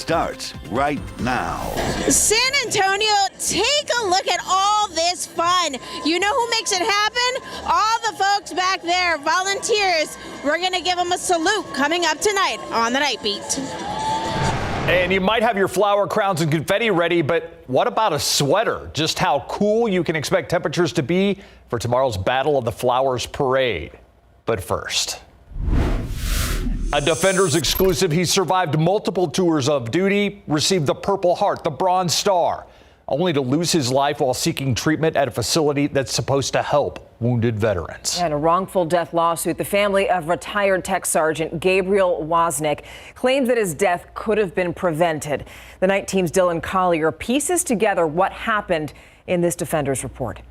starts right now. San Antonio, take a look at all this fun. You know who makes it happen? All the folks back there, volunteers. We're going to give them a salute coming up tonight on the Nightbeat. And you might have your flower crowns and confetti ready, but what about a sweater? Just how cool you can expect temperatures to be for tomorrow's Battle of the Flowers parade. But first, a Defenders exclusive. He survived multiple tours of duty, received the Purple Heart, the Bronze Star, only to lose his life while seeking treatment at a facility that's supposed to help wounded veterans. In a wrongful death lawsuit, the family of retired Tech Sergeant Gabriel Wozniak claims that his death could have been prevented. The Night Team's Dylan Collier pieces together what happened in this Defenders report.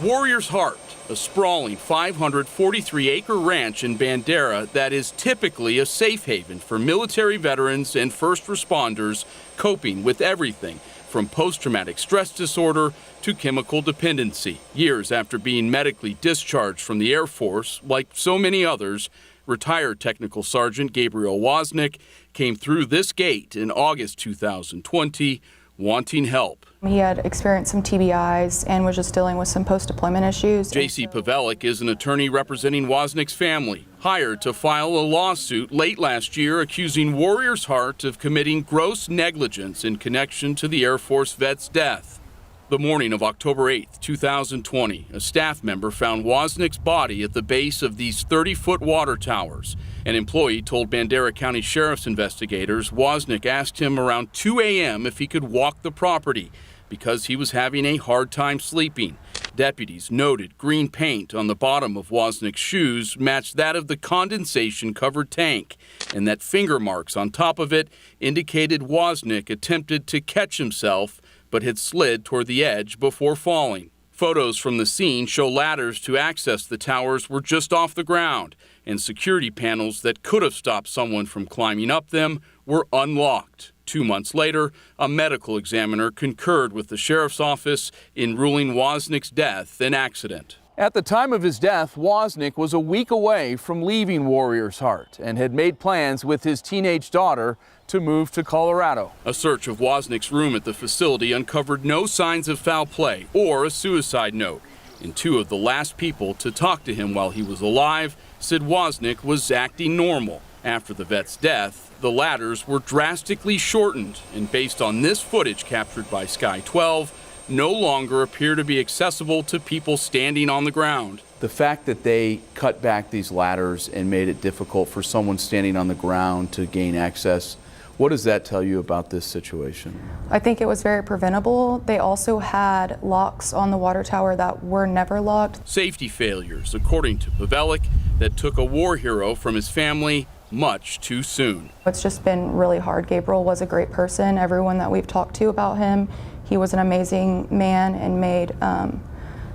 Warrior's Heart, a sprawling 543-acre ranch in Bandera that is typically a safe haven for military veterans and first responders coping with everything from post-traumatic stress disorder to chemical dependency. Years after being medically discharged from the Air Force, like so many others, retired Technical Sergeant Gabriel Wozniak came through this gate in August 2020 wanting help. He had experienced some TBIs and was just dealing with some post-deployment issues. J.C. Pavelic is an attorney representing Wozniak's family, hired to file a lawsuit late last year accusing Warrior's Heart of committing gross negligence in connection to the Air Force vet's death. The morning of October 8, 2020, a staff member found Wozniak's body at the base of these 30-foot water towers. An employee told Bandera County Sheriff's investigators Wozniak asked him around 2 a.m. if he could walk the property because he was having a hard time sleeping. Deputies noted green paint on the bottom of Wozniak's shoes matched that of the condensation-covered tank, and that finger marks on top of it indicated Wozniak attempted to catch himself but had slid toward the edge before falling. Photos from the scene show ladders to access the towers were just off the ground, and security panels that could have stopped someone from climbing up them were unlocked. 2 months later, a medical examiner concurred with the sheriff's office in ruling Wozniak's death an accident. At the time of his death, Wozniak was a week away from leaving Warrior's Heart and had made plans with his teenage daughter to move to Colorado. A search of Wozniak's room at the facility uncovered no signs of foul play or a suicide note. And two of the last people to talk to him while he was alive said Wozniak was acting normal. After the vet's death, the ladders were drastically shortened, and based on this footage captured by Sky 12, no longer appear to be accessible to people standing on the ground. The fact that they cut back these ladders and made it difficult for someone standing on the ground to gain access, what does that tell you about this situation? I think it was very preventable. They also had locks on the water tower that were never locked. Safety failures, according to Pavelic, that took a war hero from his family much too soon. It's just been really hard. Gabriel was a great person. Everyone that we've talked to about him, he was an amazing man and made a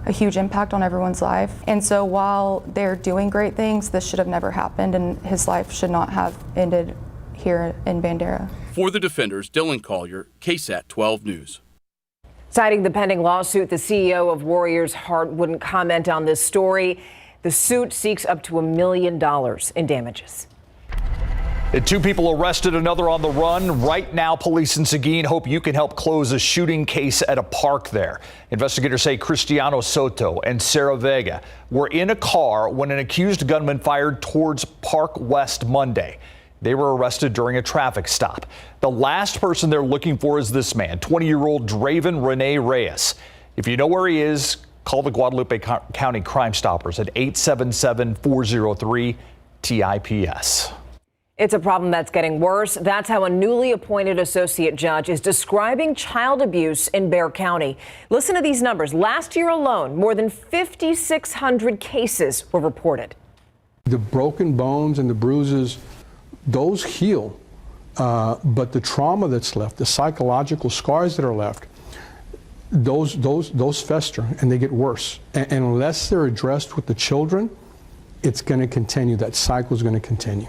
huge impact on everyone's life. And so while they're doing great things, this should have never happened, and his life should not have ended here in Bandera. For the Defenders, Dylan Collier, KSAT 12 News. Citing the pending lawsuit, the CEO of Warrior's Heart wouldn't comment on this story. The suit seeks up to $1 million in damages. And 2 people arrested, another on the run. Right now, police in Seguin hope you can help close a shooting case at a park there. Investigators say Cristiano Soto and Sarah Vega were in a car when an accused gunman fired towards Park West Monday. They were arrested during a traffic stop. The last person they're looking for is this man, 20-year-old Draven Rene Reyes. If you know where he is, call the Guadalupe County Crime Stoppers at 877-403-TIPS. It's a problem that's getting worse. That's how a newly appointed associate judge is describing child abuse in Bexar County. Listen to these numbers. Last year alone, more than 5,600 cases were reported. The broken bones and the bruises, those heal, but the trauma that's left, the psychological scars that are left, those fester and they get worse. And unless they're addressed with the children, it's going to continue. That cycle is going to continue.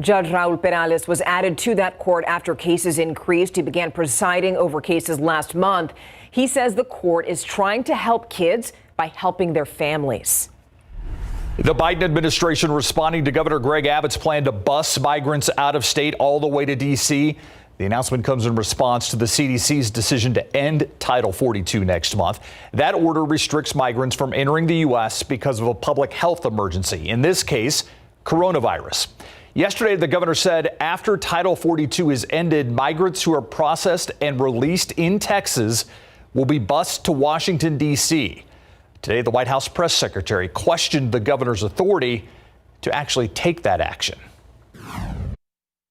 Judge Raul Perales was added to that court after cases increased. He began presiding over cases last month. He says the court is trying to help kids by helping their families. The Biden administration responding to Governor Greg Abbott's plan to bus migrants out of state all the way to D.C. The announcement comes in response to the CDC's decision to end Title 42 next month. That order restricts migrants from entering the U.S. because of a public health emergency, in this case, coronavirus. Yesterday, the governor said after Title 42 is ended, migrants who are processed and released in Texas will be bused to Washington, D.C. Today, the White House press secretary questioned the governor's authority to actually take that action. I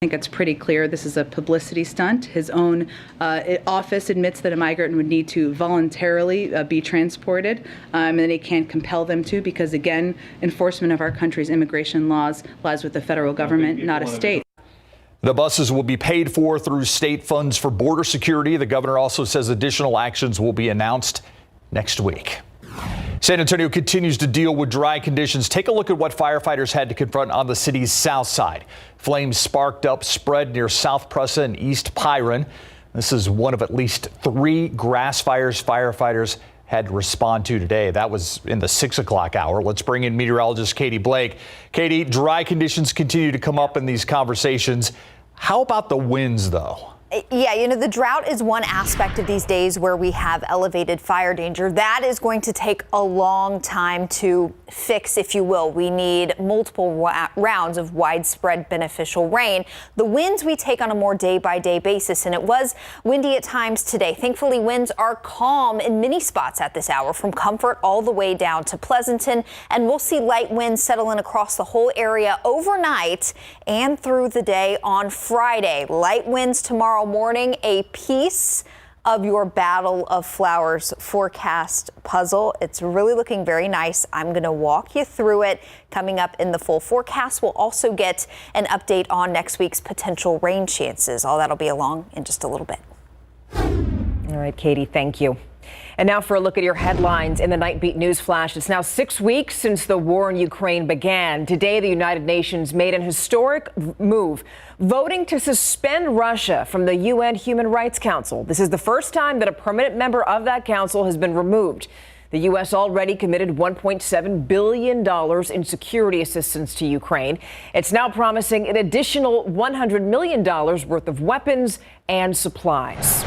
think it's pretty clear this is a publicity stunt. His own office admits that a migrant would need to voluntarily be transported, and he can't compel them to because, again, enforcement of our country's immigration laws lies with the federal government, not a state. The buses will be paid for through state funds for border security. The governor also says additional actions will be announced next week. San Antonio continues to deal with dry conditions. Take a look at what firefighters had to confront on the city's south side. Flames sparked up, spread near South Presa and East Pyron. This is one of at least 3 grass fires firefighters had to respond to today. That was in the 6 o'clock hour. Let's bring in meteorologist Katie Blake. Katie, dry conditions continue to come up in these conversations. How about the winds, though? Yeah, the drought is one aspect of these days where we have elevated fire danger. That is going to take a long time to fix, if you will. We need multiple rounds of widespread beneficial rain. The winds we take on a more day-by-day basis, and it was windy at times today. Thankfully, winds are calm in many spots at this hour, from Comfort all the way down to Pleasanton, and we'll see light winds settle in across the whole area overnight and through the day on Friday. Light winds tomorrow morning, a piece of your Battle of Flowers forecast puzzle. It's really looking very nice. I'm going to walk you through it coming up in the full forecast. We'll also get an update on next week's potential rain chances. All that'll be along in just a little bit. All right, Katie, thank you. And now for a look at your headlines in the Nightbeat News Flash. It's now 6 weeks since the war in Ukraine began. Today, the United Nations made an historic move, voting to suspend Russia from the UN Human Rights Council. This is the first time that a permanent member of that council has been removed. The U.S. already committed $1.7 billion in security assistance to Ukraine. It's now promising an additional $100 million worth of weapons and supplies.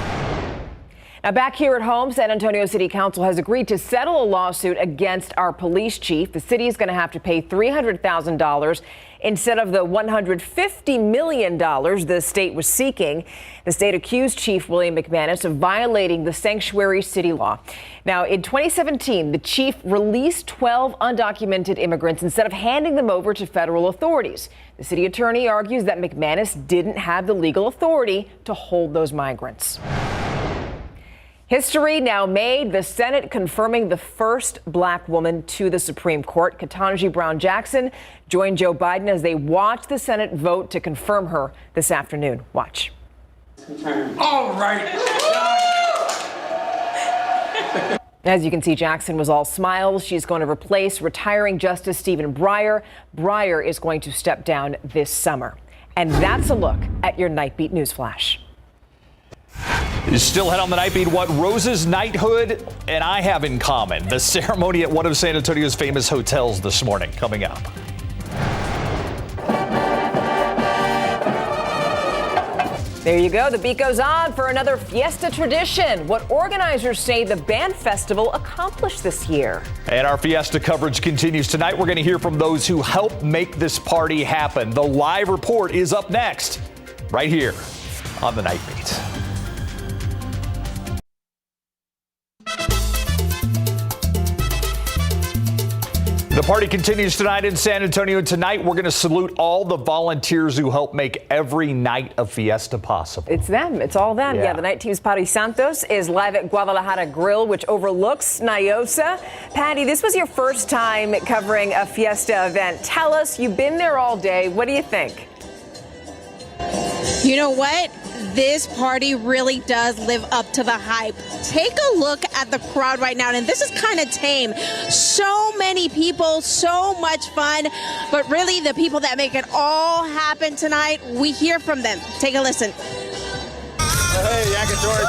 Now, back here at home, San Antonio City Council has agreed to settle a lawsuit against our police chief. The city is going to have to pay $300,000 instead of the $150 million the state was seeking. The state accused Chief William McManus of violating the sanctuary city law. Now, in 2017, the chief released 12 undocumented immigrants instead of handing them over to federal authorities. The city attorney argues that McManus didn't have the legal authority to hold those migrants. History now made, the Senate confirming the first black woman to the Supreme Court. Ketanji Brown Jackson joined Joe Biden as they watch the Senate vote to confirm her this afternoon. Watch. All right. As you can see, Jackson was all smiles. She's going to replace retiring Justice Stephen Breyer. Breyer is going to step down this summer. And that's a look at your Nightbeat News Flash. Still ahead on the Nightbeat, what Rose's knighthood and I have in common. The ceremony at one of San Antonio's famous hotels this morning, coming up. There you go. The beat goes on for another Fiesta tradition. What organizers say the band festival accomplished this year. And our Fiesta coverage continues tonight. We're going to hear from those who helped make this party happen. The live report is up next, right here on the Nightbeat. The party continues tonight in San Antonio. Tonight, we're going to salute all the volunteers who help make every night of Fiesta possible. It's them. It's all them. Yeah, the night team's Patty Santos is live at Guadalajara Grill, which overlooks Nyosa. Patty, this was your first time covering a Fiesta event. Tell us, you've been there all day. What do you think? You know what? This party really does live up to the hype. Take a look at the crowd right now, and this is kind of tame. So many people, so much fun, but really the people that make it all happen tonight, we hear from them. Take a listen. Hey, Yakatory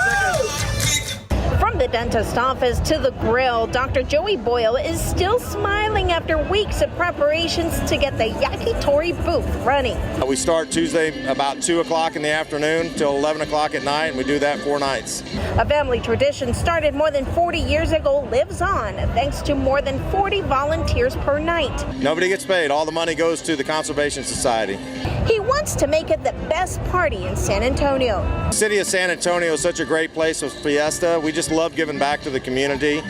chicken. From the dentist office to the grill, Dr. Joey Boyle is still smiling after weeks of preparations to get the yakitori booth running. We start Tuesday about 2 o'clock in the afternoon till 11 o'clock at night, and we do that 4 nights. A family tradition started more than 40 years ago lives on thanks to more than 40 volunteers per night. Nobody gets paid. All the money goes to the Conservation Society. He wants to make it the best party in San Antonio. The city of San Antonio is such a great place with Fiesta. We just love giving back to the community.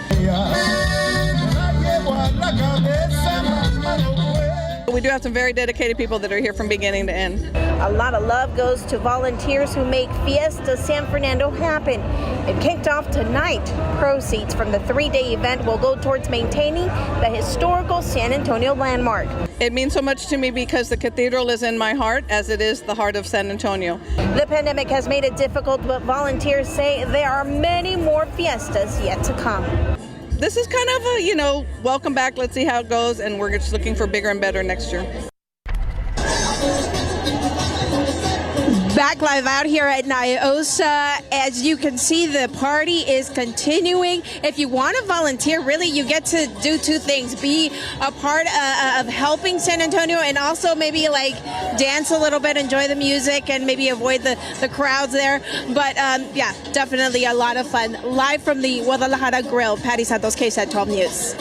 We do have some very dedicated people that are here from beginning to end. A lot of love goes to volunteers who make Fiesta San Fernando happen. It kicked off tonight. Proceeds from the 3-day event will go towards maintaining the historical San Antonio landmark. It means so much to me because the cathedral is in my heart, as it is the heart of San Antonio. The pandemic has made it difficult, but volunteers say there are many more fiestas yet to come. This is kind of a, welcome back, let's see how it goes, and we're just looking for bigger and better next year. Back live out here at Niosa. As you can see, the party is continuing. If you want to volunteer, really, you get to do 2 things. Be a part of helping San Antonio and also maybe like dance a little bit, enjoy the music, and maybe avoid the crowds there. But yeah, definitely a lot of fun. Live from the Guadalajara Grill, Patty Santos, KSAT 12 News.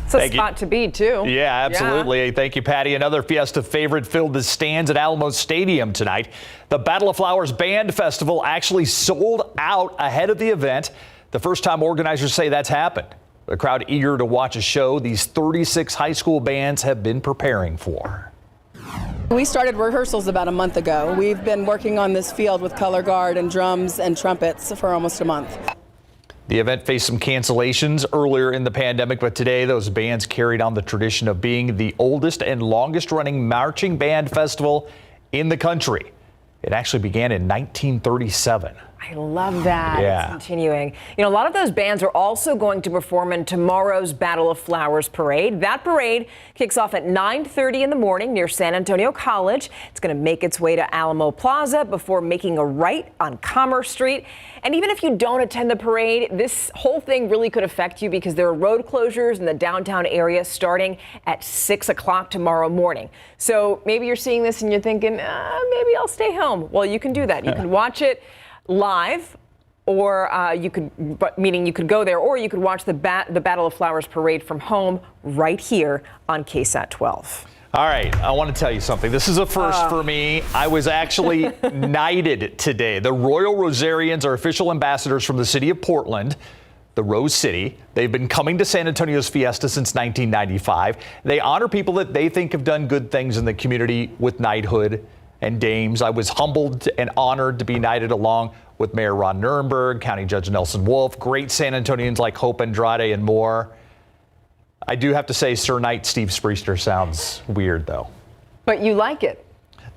It's a spot to be, too. Yeah, absolutely. Yeah. Thank you, Patty. Another Fiesta favorite filled the stands at Alamo Stadium tonight. The Battle of Flowers Band Festival actually sold out ahead of the event. The first time organizers say that's happened. The crowd eager to watch a show these 36 high school bands have been preparing for. We started rehearsals about a month ago. We've been working on this field with color guard and drums and trumpets for almost a month. The event faced some cancellations earlier in the pandemic, but today those bands carried on the tradition of being the oldest and longest running marching band festival in the country. It actually began in 1937. I love that. Yeah. It's continuing. A lot of those bands are also going to perform in tomorrow's Battle of Flowers parade. That parade kicks off at 9:30 in the morning near San Antonio College. It's going to make its way to Alamo Plaza before making a right on Commerce Street. And even if you don't attend the parade, this whole thing really could affect you because there are road closures in the downtown area starting at 6 o'clock tomorrow morning. So maybe you're seeing this and you're thinking, maybe I'll stay home. Well, you can do that. You can watch it live, or you could go there, or you could watch the Battle of Flowers parade from home right here on KSAT 12. All right, I want to tell you something. This is a first for me. I was actually knighted today. The Royal Rosarians are official ambassadors from the city of Portland, the Rose City. They've been coming to San Antonio's Fiesta since 1995. They honor people that they think have done good things in the community with knighthood and dames. I was humbled and honored to be knighted along with Mayor Ron Nirenberg, County Judge Nelson Wolf, great San Antonians like Hope Andrade and more. I do have to say Sir Knight Steve Spriester sounds weird, though. But you like it.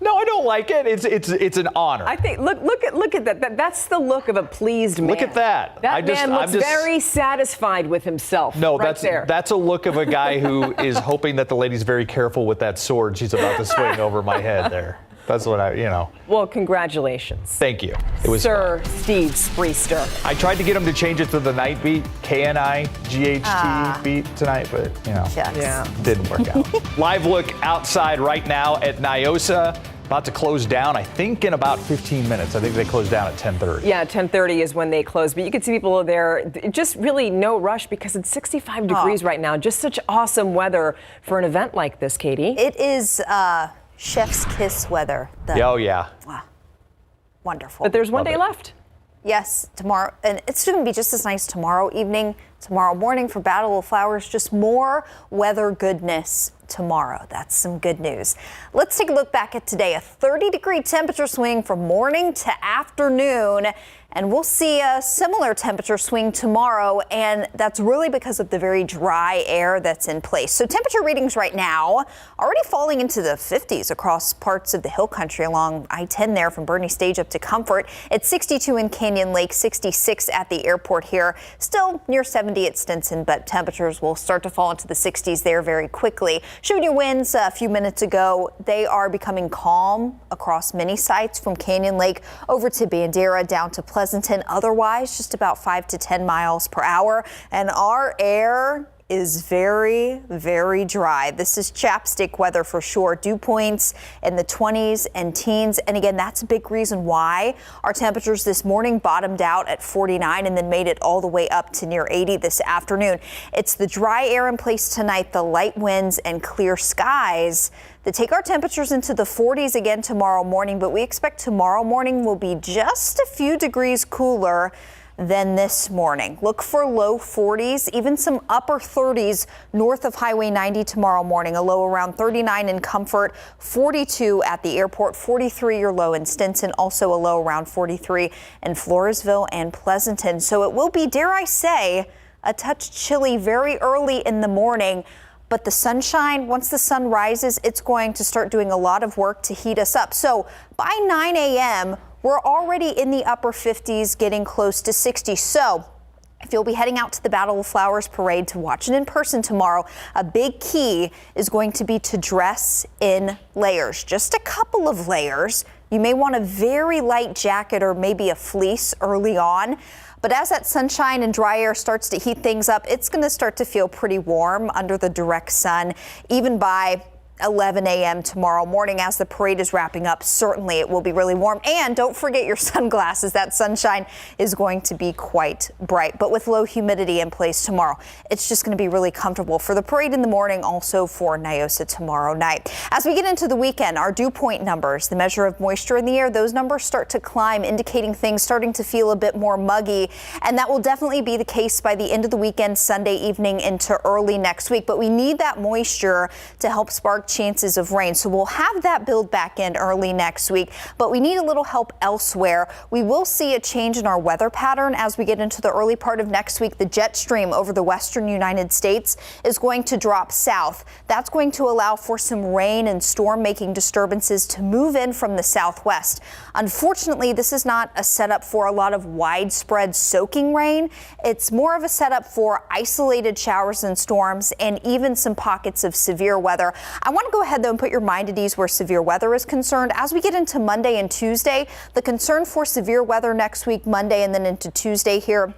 No, I don't like it. It's an honor. I think look at that. That's the look of a pleased man. Look at that. That man looks very satisfied with himself. No, right that's a look of a guy who is hoping that the lady's very careful with that sword she's about to swing over my head there. That's what Well, congratulations. Thank you. It was Sir Steve Spriester. I tried to get him to change it to the Nightbeat, KNIGHT beat tonight, but didn't work out. Live look outside right now at Niosa. About to close down, I think, in about 15 minutes. I think they close down at 10:30. Yeah, 10:30 is when they close. But you can see people there. Just really no rush because it's 65 degrees right now. Just such awesome weather for an event like this, Katie. It is chef's kiss weather. Oh, yeah. Wow. Wonderful. But there's one day left. Yes, tomorrow. And it's going to be just as nice tomorrow evening, tomorrow morning for Battle of Flowers. Just more weather goodness tomorrow. That's some good news. Let's take a look back at today. A 30-degree temperature swing from morning to afternoon. And we'll see a similar temperature swing tomorrow, and that's really because of the very dry air that's in place. So temperature readings right now already falling into the 50s across parts of the hill country along I-10 there from Bernie Stage up to Comfort. It's 62 in Canyon Lake, 66 at the airport here, still near 70. 70 at Stinson, but temperatures will start to fall into the 60s there very quickly. Showed you winds a few minutes ago. They are becoming calm across many sites from Canyon Lake over to Bandera down to Pleasanton. Otherwise, just about 5 to 10 miles per hour. And our air is very, very dry. This is chapstick weather for sure. Dew points in the 20s and teens. And again, that's a big reason why our temperatures this morning bottomed out at 49 and then made it all the way up to near 80 this afternoon. It's the dry air in place tonight, the light winds and clear skies that take our temperatures into the 40s again tomorrow morning. But we expect tomorrow morning will be just a few degrees cooler than this morning. Look for low 40s, even some upper 30s north of Highway 90 tomorrow morning. A low around 39 in Comfort, 42 at the airport, 43 your low in Stinson, also a low around 43 in Floresville and Pleasanton. So it will be, dare I say, a touch chilly very early in the morning. But the sunshine, once the sun rises, it's going to start doing a lot of work to heat us up. So by 9 a.m., we're already in the upper 50s, getting close to 60. So if you'll be heading out to the Battle of Flowers parade to watch it in person tomorrow, a big key is going to be to dress in layers, just a couple of layers. You may want a very light jacket or maybe a fleece early on. But as that sunshine and dry air starts to heat things up, it's going to start to feel pretty warm under the direct sun, even by 11 a.m. tomorrow morning as the parade is wrapping up. Certainly it will be really warm. And don't forget your sunglasses. That sunshine is going to be quite bright. But with low humidity in place tomorrow, it's just going to be really comfortable for the parade in the morning, also for Niosa tomorrow night. As we get into the weekend, our dew point numbers, the measure of moisture in the air, those numbers start to climb, indicating things starting to feel a bit more muggy. And that will definitely be the case by the end of the weekend, Sunday evening into early next week. But we need that moisture to help spark chances of rain. So we'll have that build back in early next week, but we need a little help elsewhere. We will see a change in our weather pattern as we get into the early part of next week. The jet stream over the western United States is going to drop south. That's going to allow for some rain and storm making disturbances to move in from the southwest. Unfortunately, this is not a setup for a lot of widespread soaking rain. It's more of a setup for isolated showers and storms and even some pockets of severe weather. I want to go ahead though and put your mind at ease where severe weather is concerned. As we get into Monday and Tuesday, the concern for severe weather next week, Monday and then into Tuesday here,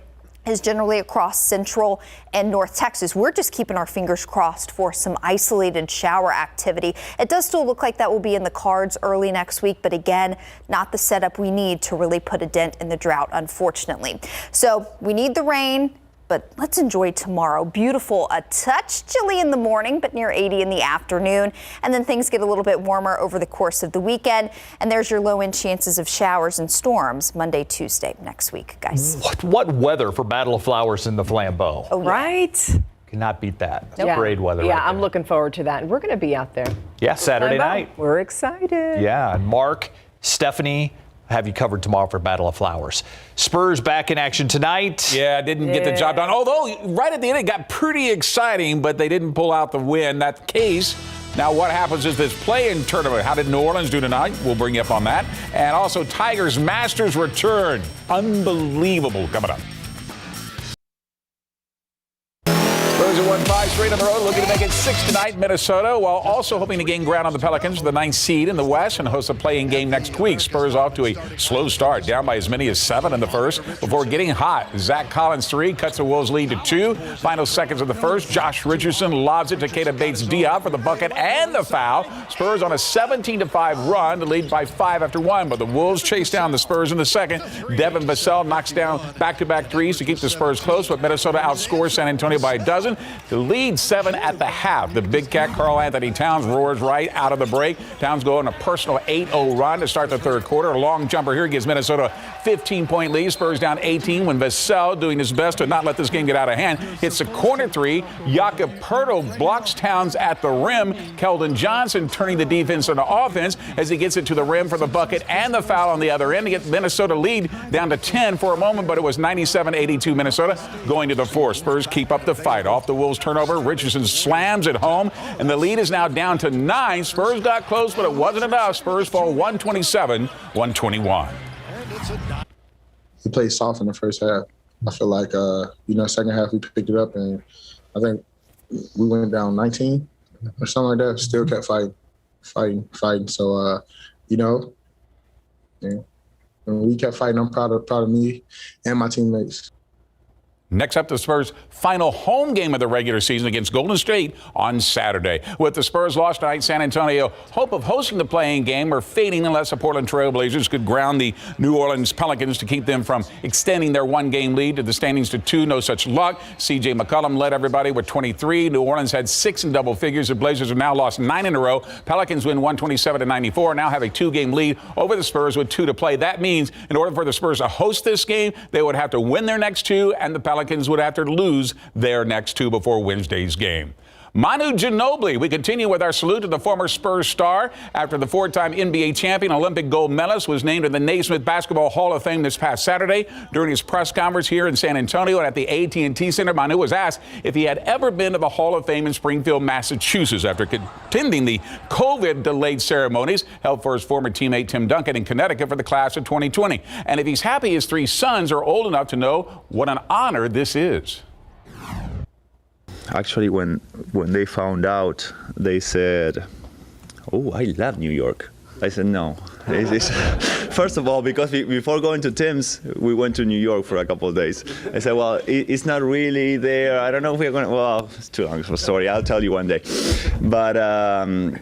is generally across central and north Texas. We're just keeping our fingers crossed for some isolated shower activity. It does still look like that will be in the cards early next week, but again, not the setup we need to really put a dent in the drought, unfortunately. So we need the rain, but let's enjoy tomorrow. Beautiful, a touch chilly in the morning, but near 80 in the afternoon. And then things get a little bit warmer over the course of the weekend. And there's your low-end chances of showers and storms Monday, Tuesday next week, guys. What weather for Battle of Flowers in the Flambeau? Oh, Right? Cannot beat that. Yeah. Parade weather. Yeah, right I'm there. looking forward to that. And we're going to be out there. Yeah, Saturday night. We're excited. Yeah, and Mark, Stephanie, have you covered tomorrow for Battle of Flowers. Spurs back in action tonight. Yeah, didn't get the job done. Although right at the end it got pretty exciting, but they didn't pull out the win. That case. Now what happens is this play-in tournament. How did New Orleans do tonight? We'll bring you up on that. And also Tigers Masters return. Unbelievable coming up. Spurs have won 5 straight on the road, looking to make it 6 tonight in Minnesota, while also hoping to gain ground on the Pelicans for the 9th seed in the West and host a play-in game next week. Spurs off to a slow start, down by as many as 7 in the first before getting hot. Zach Collins 3 cuts the Wolves' lead to 2. Final seconds of the first, Josh Richardson lobs it to Keita Bates-Diop for the bucket and the foul. Spurs on a 17-5 run to lead by 5 after 1, but the Wolves chase down the Spurs in the second. Devin Vassell knocks down back-to-back threes to keep the Spurs close, but Minnesota outscores San Antonio by a dozen to lead 7 at the half. The Big Cat, Karl Anthony Towns, roars right out of the break. Towns go on a personal 8-0 run to start the third quarter. A long jumper here gives Minnesota a 15-point lead. Spurs down 18 when Vassell, doing his best to not let this game get out of hand, hits a corner 3. Jakob Poeltl blocks Towns at the rim. Keldon Johnson turning the defense into offense as he gets it to the rim for the bucket and the foul on the other end to get Minnesota lead down to 10 for a moment, but it was 97-82 Minnesota going to the fourth. Spurs keep up the fight. Off the Wolves turnover, Richardson slams it home, and the lead is now down to 9. Spurs got close, but it wasn't enough. Spurs fall 127-121. We played soft in the first half. I feel like, second half we picked it up, and I think we went down 19 or something like that. Still kept fighting. So, when we kept fighting, I'm proud of me and my teammates. Next up, the Spurs' final home game of the regular season against Golden State on Saturday. With the Spurs loss tonight, San Antonio hope of hosting the playing game are fading unless the Portland Trail Blazers could ground the New Orleans Pelicans to keep them from extending their one-game lead to the standings to 2. No such luck. C.J. McCollum led everybody with 23. New Orleans had 6 in double figures. The Blazers have now lost 9 in a row. Pelicans win 127-94, now have a 2-game lead over the Spurs with 2 to play. That means in order for the Spurs to host this game, they would have to win their next 2, and the Pelicans would have to lose their next 2 before Wednesday's game. Manu Ginobili. We continue with our salute to the former Spurs star after the 4-time NBA champion, Olympic gold medalist, was named to the Naismith Basketball Hall of Fame this past Saturday. During his press conference here in San Antonio and at the AT&T Center, Manu was asked if he had ever been to the Hall of Fame in Springfield, Massachusetts, after attending the COVID-delayed ceremonies held for his former teammate Tim Duncan in Connecticut for the class of 2020. And if he's happy his 3 sons are old enough to know what an honor this is. Actually, when they found out, they said, "Oh, I love New York." I said, "No." First of all, because before going to Tim's, we went to New York for a couple of days. I said, "Well, it's not really there. I don't know if we're going to." Well, it's too long of a story. I'll tell you one day. But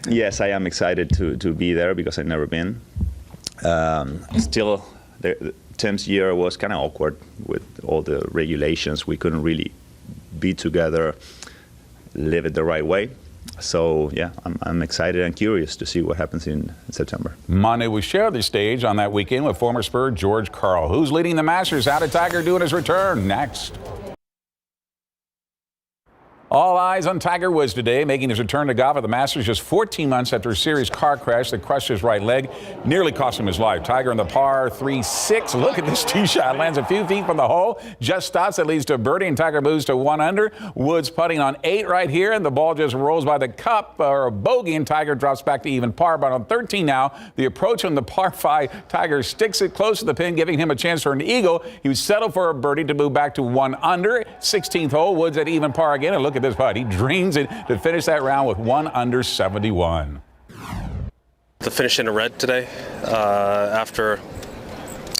yes, I am excited to be there because I've never been. Still, Tim's year was kind of awkward with all the regulations. We couldn't really be together, live it the right way. So, yeah, I'm excited and curious to see what happens in September. Manu will share the stage on that weekend with former Spur George Karl. Who's leading the Masters? How did Tiger do in his return? Next. All eyes on Tiger Woods today, making his return to golf at the Masters just 14 months after a serious car crash that crushed his right leg, nearly cost him his life. Tiger on the par 3-6. Look at this tee shot. Lands a few feet from the hole. Just stops. That leads to a birdie, and Tiger moves to 1 under. Woods putting on 8 right here, and the ball just rolls by the cup or a bogey, and Tiger drops back to even par. But on 13 now, the approach on the par 5, Tiger sticks it close to the pin, giving him a chance for an eagle. He would settle for a birdie to move back to 1 under. 16th hole, Woods at even par again, and look at this putt. He drains it to finish that round with 1 under 71. To finish in the red today, after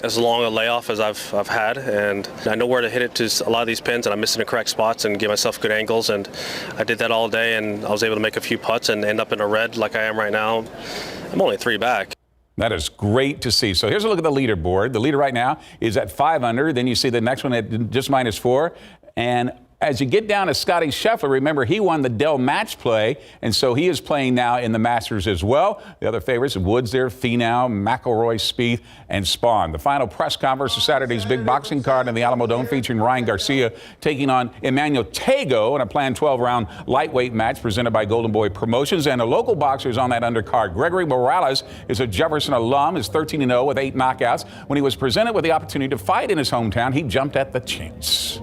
as long a layoff as I've had, and I know where to hit it to a lot of these pins, and I'm missing the correct spots and give myself good angles, and I did that all day, and I was able to make a few putts and end up in a red like I am right now. I'm only 3 back. That is great to see. So here's a look at the leaderboard. The leader right now is at 5 under. Then you see the next one at just -4, and as you get down to Scotty Scheffler, remember he won the Dell Match Play, and so he is playing now in the Masters as well. The other favorites, Woods there, Finau, McIlroy, Spieth, and Spawn. The final press conference of Saturday's big boxing card in the Alamo Dome featuring Ryan Garcia taking on Emmanuel Tago in a planned 12-round lightweight match presented by Golden Boy Promotions. And the local boxers on that undercard. Gregory Morales is a Jefferson alum, is 13-0 with 8 knockouts. When he was presented with the opportunity to fight in his hometown, he jumped at the chance.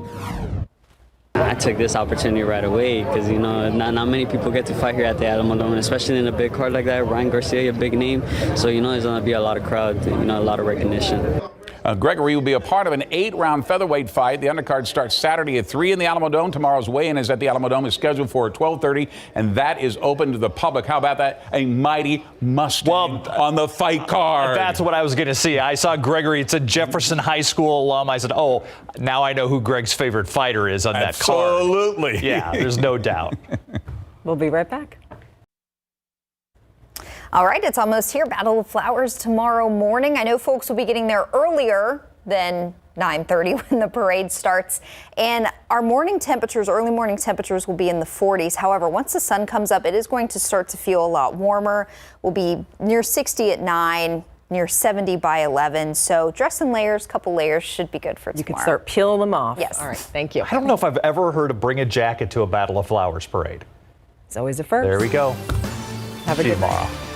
I took this opportunity right away because, not many people get to fight here at the Alamo Dome, especially in a big card like that. Ryan Garcia, a big name, so, there's going to be a lot of crowd, a lot of recognition. Gregory will be a part of an 8-round featherweight fight. The undercard starts Saturday at 3 in the Alamo Dome. Tomorrow's weigh-in is at the Alamo Dome. It's scheduled for 12:30, and that is open to the public. How about that? A mighty Mustang on the fight card. That's what I was going to see. I saw Gregory. It's a Jefferson High School alum. I said, oh, now I know who Greg's favorite fighter is on that card. Absolutely. Yeah, there's no doubt. We'll be right back. All right, it's almost here. Battle of Flowers tomorrow morning. I know folks will be getting there earlier than 9:30 when the parade starts. And our morning temperatures, early morning temperatures will be in the 40s. However, once the sun comes up, it is going to start to feel a lot warmer. We'll be near 60 at 9. Near 70 by 11. So dress in layers, couple layers should be good for tomorrow. You can start peeling them off. Yes. All right, thank you. I don't know if I've ever heard of bring a jacket to a Battle of Flowers parade. It's always a first. There we go. Have a See you good tomorrow. day.